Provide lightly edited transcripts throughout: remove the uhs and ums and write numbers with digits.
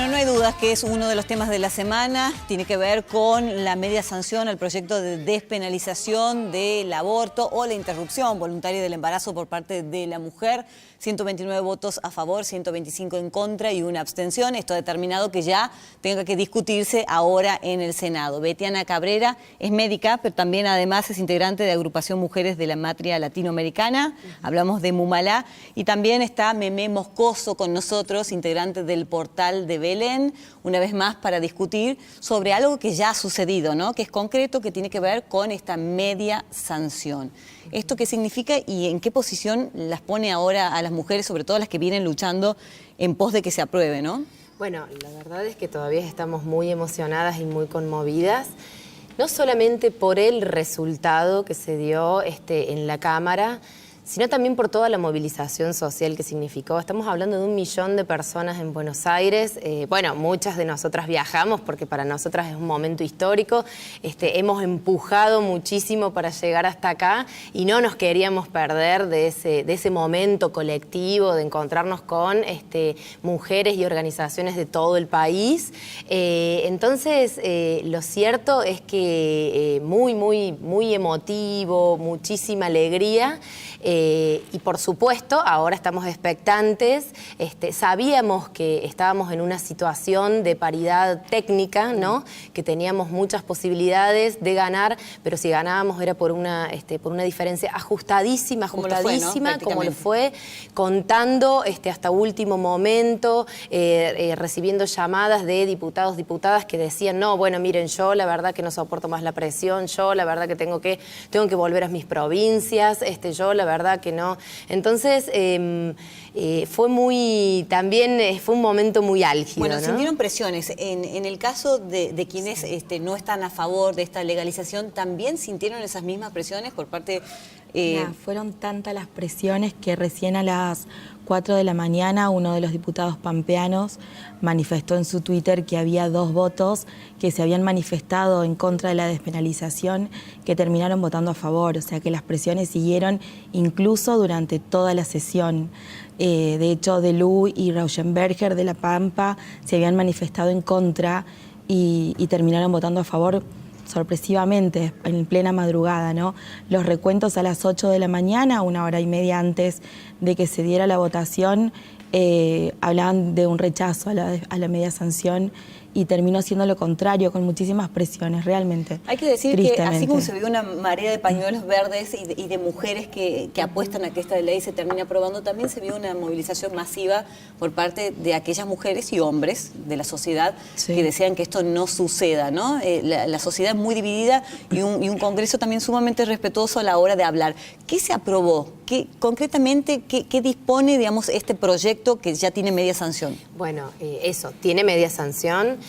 Bueno, no hay dudas que es uno de los temas de la semana. Tiene que ver con la media sanción al proyecto de despenalización del aborto o la interrupción voluntaria del embarazo por parte de la mujer. 129 votos a favor, 125 en contra y una abstención. Esto ha determinado que ya tenga que discutirse ahora en el Senado. Betiana Cabrera es médica, pero también además es integrante de Agrupación Mujeres de la Matria Latinoamericana. Hablamos de Mumalá. Y también está Memé Moscoso con nosotros, integrante del portal de Belén, una vez más para discutir sobre algo que ya ha sucedido, ¿no? Que es concreto, que tiene que ver con esta media sanción. ¿Esto qué significa y en qué posición las pone ahora a las mujeres, sobre todo las que vienen luchando en pos de que se apruebe, ¿no? Bueno, la verdad es que todavía estamos muy emocionadas y muy conmovidas, no solamente por el resultado que se dio en la Cámara, sino también por toda la movilización social que significó. Estamos hablando de 1 millón de personas en Buenos Aires. Bueno, muchas de nosotras viajamos porque para nosotras es un momento histórico. Hemos empujado muchísimo para llegar hasta acá y no nos queríamos perder de ese momento colectivo, de encontrarnos con mujeres y organizaciones de todo el país. Entonces, lo cierto es que muy emotivo, muchísima alegría. Y por supuesto, ahora estamos expectantes. Sabíamos que estábamos en una situación de paridad técnica, ¿no? Que teníamos muchas posibilidades de ganar, pero si ganábamos era por una diferencia ajustadísima, como lo fue, contando hasta último momento, recibiendo llamadas de diputados, diputadas que decían, no, bueno, miren, yo la verdad que no soporto más la presión, yo la verdad que tengo que volver a mis provincias, yo la verdad que no. Entonces, fue un momento muy álgido. Bueno, ¿no? sintieron presiones. En el caso de quienes no están a favor de esta legalización, ¿también sintieron esas mismas presiones por parte...? Fueron tantas las presiones que recién a las 4 de la mañana uno de los diputados pampeanos manifestó en su Twitter que había 2 votos que se habían manifestado en contra de la despenalización que terminaron votando a favor, o sea que las presiones siguieron incluso durante toda la sesión. De hecho, Delú y Rauschenberger de La Pampa se habían manifestado en contra y terminaron votando a favor sorpresivamente, en plena madrugada, ¿no? Los recuentos a las 8 de la mañana, 1 hora y media antes de que se diera la votación, hablaban de un rechazo a la media sanción y terminó siendo lo contrario, con muchísimas presiones, realmente. Hay que decir que así como se vio una marea de pañuelos verdes y de mujeres que apuestan a que esta ley se termine aprobando, también se vio una movilización masiva por parte de aquellas mujeres y hombres de la sociedad que desean que esto no suceda, ¿no? La sociedad es muy dividida y un Congreso también sumamente respetuoso a la hora de hablar. ¿Qué se aprobó? Concretamente, ¿qué dispone, digamos, este proyecto que ya tiene media sanción? Bueno, tiene media sanción.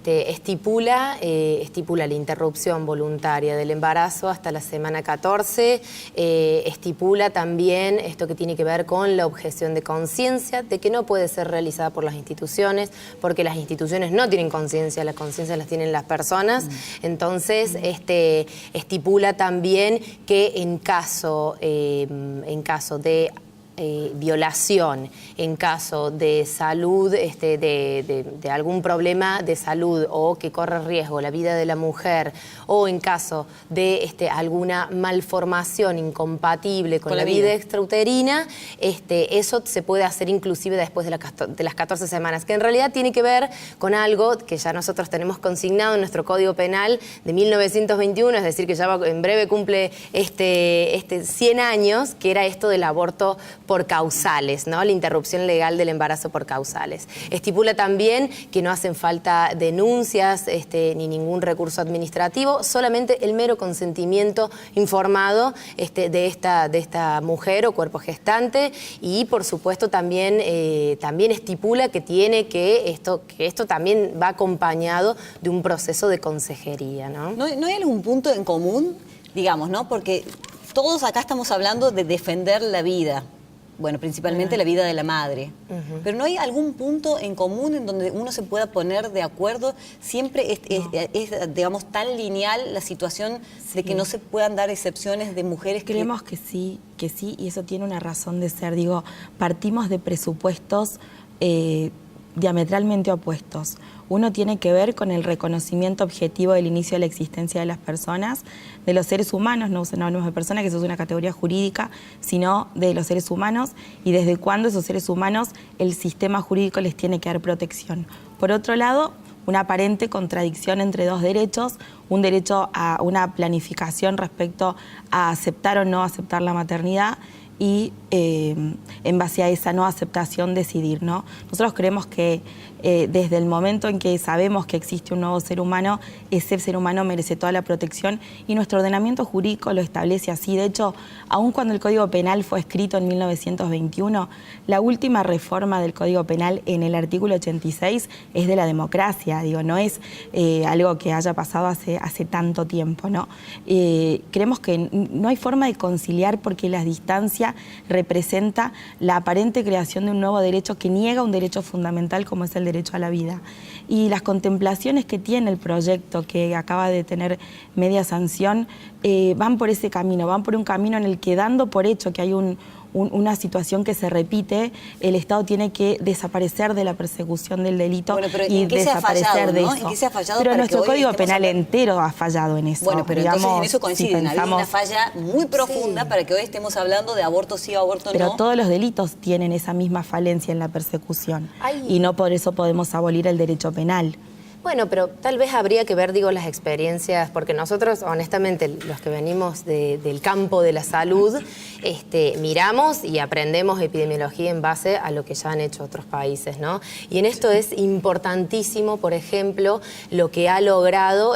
Estipula la interrupción voluntaria del embarazo hasta la semana 14. Estipula también esto que tiene que ver con la objeción de conciencia, de que no puede ser realizada por las instituciones, porque las instituciones no tienen conciencia, las conciencias las tienen las personas. Entonces, estipula también que en caso de violación, en caso de salud, de algún problema de salud o que corre riesgo la vida de la mujer, o en caso de alguna malformación incompatible con la vida extrauterina, eso se puede hacer inclusive después de las 14 semanas, que en realidad tiene que ver con algo que ya nosotros tenemos consignado en nuestro Código Penal de 1921, es decir, que ya en breve cumple 100 años, que era esto del aborto por causales, ¿no? La interrupción legal del embarazo por causales. Estipula también que no hacen falta denuncias ni ningún recurso administrativo, solamente el mero consentimiento informado de esta mujer o cuerpo gestante, y por supuesto también estipula que esto también va acompañado de un proceso de consejería, ¿no? ¿No hay algún punto en común, digamos, ¿no? Porque todos acá estamos hablando de defender la vida. Bueno, principalmente la vida de la madre. Pero ¿no hay algún punto en común en donde uno se pueda poner de acuerdo? Siempre es digamos, tan lineal la situación de que no se puedan dar excepciones de mujeres que... Creemos que sí, y eso tiene una razón de ser. Digo, partimos de presupuestos diametralmente opuestos. Uno tiene que ver con el reconocimiento objetivo del inicio de la existencia de las personas, de los seres humanos, no hablamos de personas, que eso es una categoría jurídica, sino de los seres humanos, y desde cuándo esos seres humanos el sistema jurídico les tiene que dar protección. Por otro lado, una aparente contradicción entre dos derechos, un derecho a una planificación respecto a aceptar o no aceptar la maternidad, y en base a esa no aceptación decidir, ¿no? Nosotros creemos que desde el momento en que sabemos que existe un nuevo ser humano, ese ser humano merece toda la protección y nuestro ordenamiento jurídico lo establece así. De hecho, aun cuando el Código Penal fue escrito en 1921, la última reforma del Código Penal en el artículo 86 es de la democracia, digo, no es algo que haya pasado hace tanto tiempo, ¿no? Creemos que no hay forma de conciliar porque la distancia representa la aparente creación de un nuevo derecho que niega un derecho fundamental como es el derecho a la vida. Y las contemplaciones que tiene el proyecto que acaba de tener media sanción van por ese camino, van por un camino en el que, dando por hecho que hay una situación que se repite, el Estado tiene que desaparecer de la persecución del delito y desaparecer de eso. ¿En qué se ha fallado? Pero nuestro Código Penal entero ha fallado en eso. Bueno, pero digamos, entonces en eso coinciden. Había una falla muy profunda para que hoy estemos hablando de aborto sí o aborto no. Pero todos los delitos tienen esa misma falencia en la persecución. Y no por eso podemos abolir el derecho penal. Bueno, pero tal vez habría que ver, digo, las experiencias, porque nosotros, honestamente, los que venimos del campo de la salud, miramos y aprendemos epidemiología en base a lo que ya han hecho otros países, ¿no? Y en esto es importantísimo, por ejemplo, lo que han logrado,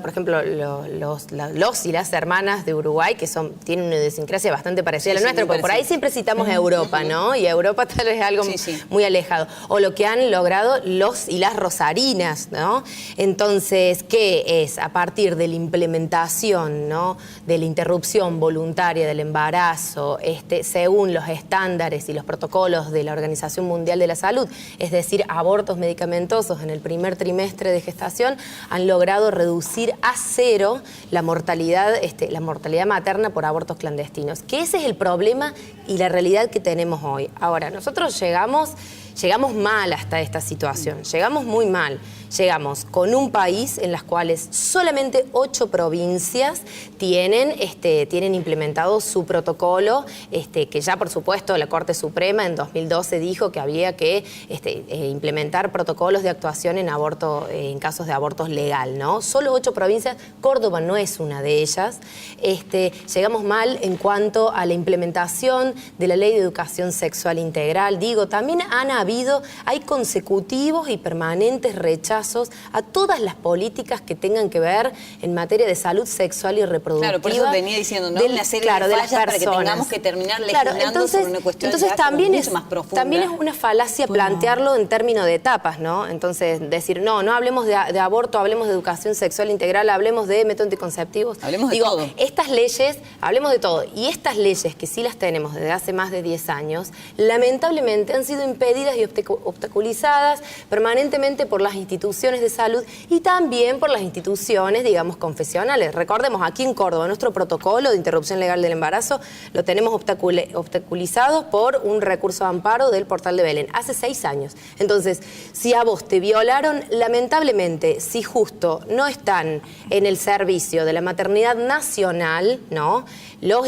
por ejemplo, los y las hermanas de Uruguay, que tienen una idiosincrasia bastante parecida a la nuestra, porque por ahí siempre citamos a Europa, ¿no? Y a Europa tal vez es algo muy alejado. O lo que han logrado los y las rosarinas, ¿no? Entonces, ¿qué es? A partir de la implementación, ¿no?, de la interrupción voluntaria del embarazo, según los estándares y los protocolos de la Organización Mundial de la Salud, es decir, abortos medicamentosos en el primer trimestre de gestación, han logrado reducir a cero la mortalidad materna por abortos clandestinos. Que ese es el problema y la realidad que tenemos hoy. Ahora, nosotros llegamos mal hasta esta situación, llegamos muy mal. Llegamos con un país en las cuales solamente 8 provincias tienen implementado su protocolo, que ya por supuesto la Corte Suprema en 2012 dijo que había que implementar protocolos de actuación en casos de abortos legal, ¿no? Solo 8 provincias, Córdoba no es una de ellas. Llegamos mal en cuanto a la implementación de la Ley de Educación Sexual Integral. Digo, también hay consecutivos y permanentes rechazos a todas las políticas que tengan que ver en materia de salud sexual y reproductiva. Claro, por eso venía diciendo, ¿no? Una serie de fallas para que tengamos que terminar legislando sobre una cuestión mucho más profunda. También es una falacia plantearlo en términos de etapas, ¿no? Entonces, decir, no hablemos de aborto, hablemos de educación sexual integral, hablemos de métodos anticonceptivos. Hablemos de todo. Estas leyes, hablemos de todo. Y estas leyes, que sí las tenemos desde hace más de 10 años, lamentablemente han sido impedidas y obstaculizadas permanentemente por las instituciones de salud y también por las instituciones, digamos, confesionales. Recordemos, aquí en Córdoba, nuestro protocolo de interrupción legal del embarazo lo tenemos obstaculizado por un recurso de amparo del Portal de Belén, hace 6 años. Entonces, si a vos te violaron, lamentablemente, si justo no están en el servicio de la maternidad nacional, ¿no?, los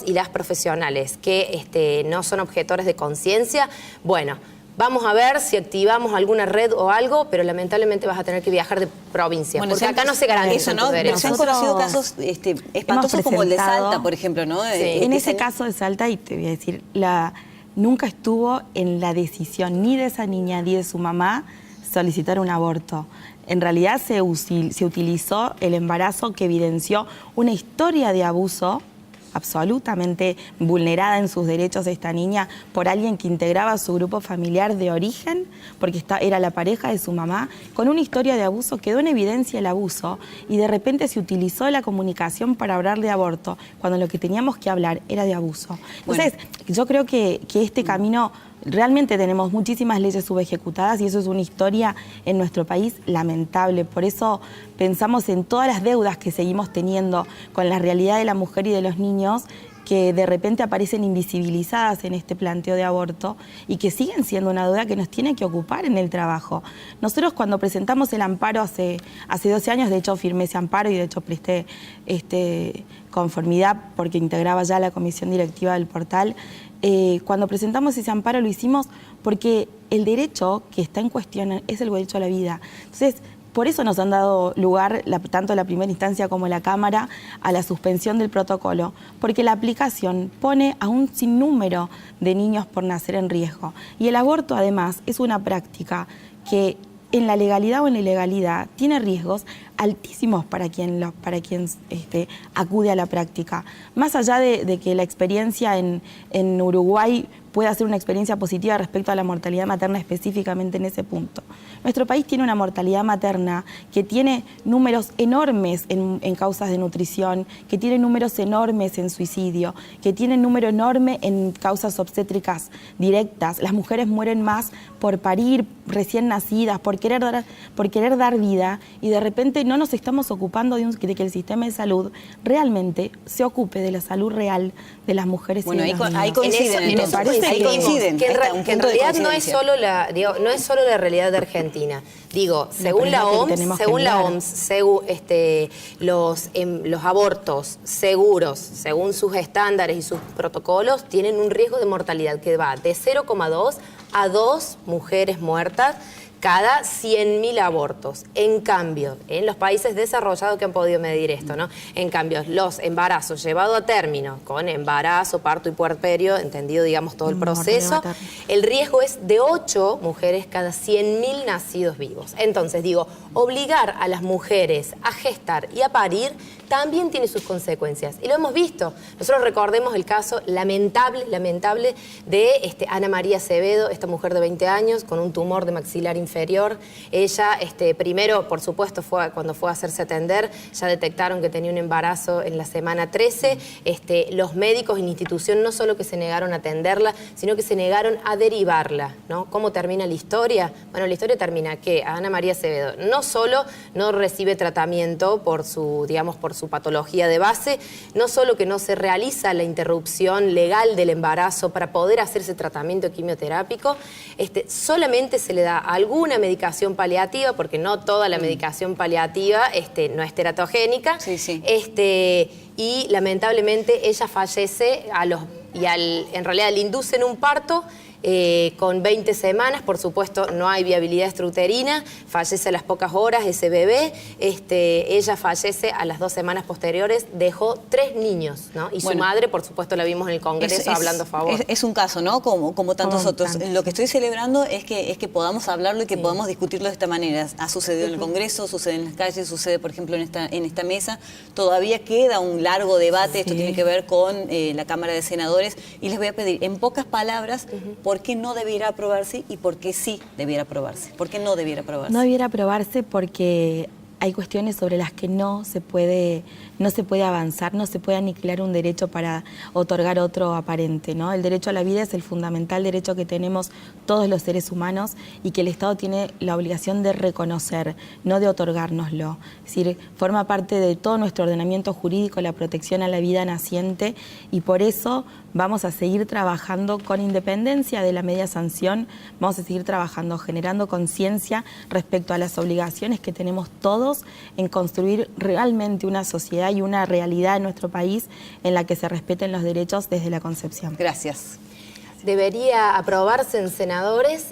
y las profesionales que no son objetores de conciencia, bueno, vamos a ver si activamos alguna red o algo, pero lamentablemente vas a tener que viajar de provincia, porque acá no se garantizan tus derechos. Se han conocido casos espantosos como el de Salta, por ejemplo, ¿no? Sí. En ese caso de Salta, y te voy a decir, nunca estuvo en la decisión ni de esa niña ni de su mamá solicitar un aborto. En realidad se utilizó el embarazo que evidenció una historia de abuso absolutamente vulnerada en sus derechos de esta niña por alguien que integraba su grupo familiar de origen, porque era la pareja de su mamá, con una historia de abuso. Quedó en evidencia el abuso y de repente se utilizó la comunicación para hablar de aborto, cuando lo que teníamos que hablar era de abuso. Entonces, yo creo que este camino... Realmente tenemos muchísimas leyes subejecutadas y eso es una historia en nuestro país lamentable. Por eso pensamos en todas las deudas que seguimos teniendo con la realidad de la mujer y de los niños que de repente aparecen invisibilizadas en este planteo de aborto y que siguen siendo una duda que nos tiene que ocupar en el trabajo. Nosotros cuando presentamos el amparo hace 12 años, de hecho firmé ese amparo y de hecho presté conformidad porque integraba ya la comisión directiva del portal. Cuando presentamos ese amparo lo hicimos porque el derecho que está en cuestión es el derecho a la vida. Entonces, por eso nos han dado lugar, tanto la primera instancia como la Cámara, a la suspensión del protocolo, porque la aplicación pone a un sinnúmero de niños por nacer en riesgo. Y el aborto, además, es una práctica que en la legalidad o en la ilegalidad tiene riesgos altísimos para quien acude a la práctica. Más allá de que la experiencia en Uruguay pueda ser una experiencia positiva respecto a la mortalidad materna específicamente en ese punto. Nuestro país tiene una mortalidad materna que tiene números enormes en causas de nutrición, que tiene números enormes en suicidio, que tiene número enorme en causas obstétricas directas. Las mujeres mueren más por parir recién nacidas, por querer dar vida, y de repente no nos estamos ocupando de que el sistema de salud realmente se ocupe de la salud real de las mujeres y de los niños. Ahí coinciden, en eso coinciden. Que en realidad no es solo la realidad de Argentina. Digo, según la OMS, los abortos seguros, según sus estándares y sus protocolos, tienen un riesgo de mortalidad que va de 0,2 a 2 mujeres muertas cada 100.000 abortos. En cambio, en los países desarrollados que han podido medir esto, ¿no? En cambio, los embarazos llevados a término, con embarazo, parto y puerperio, entendido, digamos, todo el proceso, el riesgo es de 8 mujeres cada 100.000 nacidos vivos. Entonces, digo, obligar a las mujeres a gestar y a parir también tiene sus consecuencias. Y lo hemos visto. Nosotros recordemos el caso lamentable de Ana María Acevedo, esta mujer de 20 años con un tumor de maxilar inferior. Ella, primero, por supuesto, cuando fue a hacerse atender, ya detectaron que tenía un embarazo en la semana 13. Los médicos en la institución no solo que se negaron a atenderla, sino que se negaron a derivarla, ¿no? ¿Cómo termina la historia? Bueno, la historia termina que Ana María Acevedo no solo no recibe tratamiento por su patología de base, no solo que no se realiza la interrupción legal del embarazo para poder hacerse tratamiento quimioterápico, solamente se le da alguna medicación paliativa, porque no toda la medicación paliativa no es teratogénica, y lamentablemente ella fallece en realidad le inducen un parto con 20 semanas, por supuesto no hay viabilidad extrauterina, fallece a las pocas horas ese bebé, ella fallece a las 2 semanas posteriores, dejó 3 niños, ¿no? Y su madre, por supuesto, la vimos en el Congreso hablando a favor. Es un caso, ¿no? Como tantos otros. Lo que estoy celebrando es que podamos hablarlo y que podamos discutirlo de esta manera. Ha sucedido en el Congreso, sucede en las calles, sucede, por ejemplo, en esta mesa. Todavía queda un largo debate, esto tiene que ver con la Cámara de Senadores, y les voy a pedir, en pocas palabras, ¿por qué no debiera aprobarse y por qué sí debiera aprobarse? ¿Por qué no debiera aprobarse? No debiera aprobarse porque hay cuestiones sobre las que no se puede avanzar, no se puede aniquilar un derecho para otorgar otro aparente, ¿no? El derecho a la vida es el fundamental derecho que tenemos todos los seres humanos y que el Estado tiene la obligación de reconocer, no de otorgárnoslo. Es decir, forma parte de todo nuestro ordenamiento jurídico la protección a la vida naciente, y por eso vamos a seguir trabajando con independencia de la media sanción, vamos a seguir trabajando, generando conciencia respecto a las obligaciones que tenemos todos en construir realmente una sociedad y una realidad en nuestro país en la que se respeten los derechos desde la concepción. Gracias. Debería aprobarse en senadores,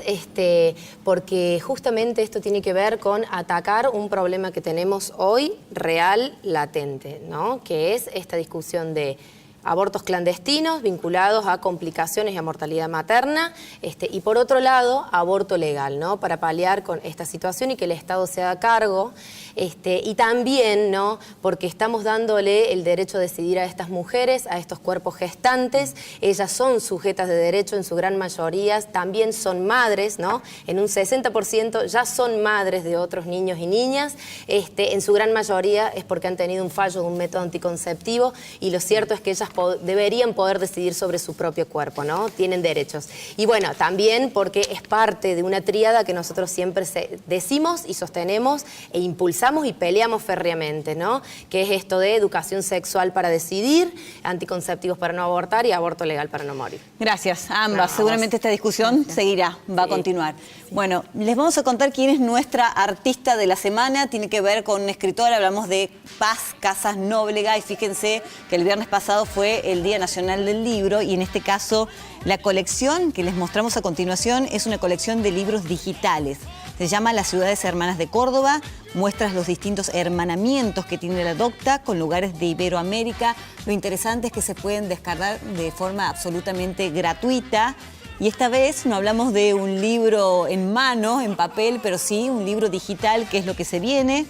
porque justamente esto tiene que ver con atacar un problema que tenemos hoy real, latente, ¿no? Que es esta discusión de abortos clandestinos vinculados a complicaciones y a mortalidad materna, y por otro lado, aborto legal, ¿no? Para paliar con esta situación y que el Estado se haga cargo, y también, ¿no? Porque estamos dándole el derecho a decidir a estas mujeres, a estos cuerpos gestantes. Ellas son sujetas de derecho en su gran mayoría, también son madres, ¿no? En un 60% ya son madres de otros niños y niñas, en su gran mayoría es porque han tenido un fallo de un método anticonceptivo, y lo cierto es que ellas deberían poder decidir sobre su propio cuerpo, ¿no? Tienen derechos. Y bueno, también porque es parte de una tríada que nosotros siempre decimos y sostenemos e impulsamos y peleamos férreamente, ¿no? Que es esto de educación sexual para decidir, anticonceptivos para no abortar y aborto legal para no morir. Gracias a ambas. Seguramente esta discusión seguirá, va a continuar. Bueno, les vamos a contar quién es nuestra artista de la semana. Tiene que ver con un escritor, hablamos de Paz Casas Nóblega, y fíjense que el viernes pasado fue el Día Nacional del Libro, y en este caso la colección que les mostramos a continuación es una colección de libros digitales. Se llama Las Ciudades Hermanas de Córdoba, muestras los distintos hermanamientos que tiene la DOCTA con lugares de Iberoamérica. Lo interesante es que se pueden descargar de forma absolutamente gratuita. Y esta vez no hablamos de un libro en mano, en papel, pero sí un libro digital, que es lo que se viene.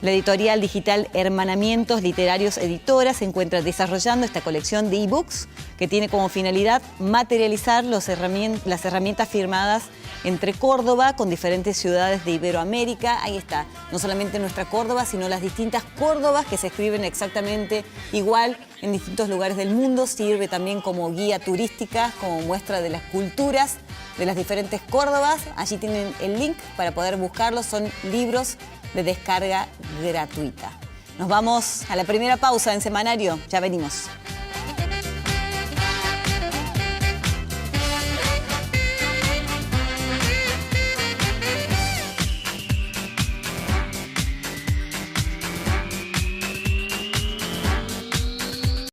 La editorial digital Hermanamientos Literarios Editora se encuentra desarrollando esta colección de ebooks que tiene como finalidad materializar las herramientas firmadas entre Córdoba con diferentes ciudades de Iberoamérica. Ahí está, no solamente nuestra Córdoba, sino las distintas Córdobas que se escriben exactamente igual en distintos lugares del mundo. Sirve también como guía turística, como muestra de las culturas de las diferentes Córdobas. Allí tienen el link para poder buscarlos, son libros de descarga gratuita. Nos vamos a la primera pausa en Semanario, ya venimos.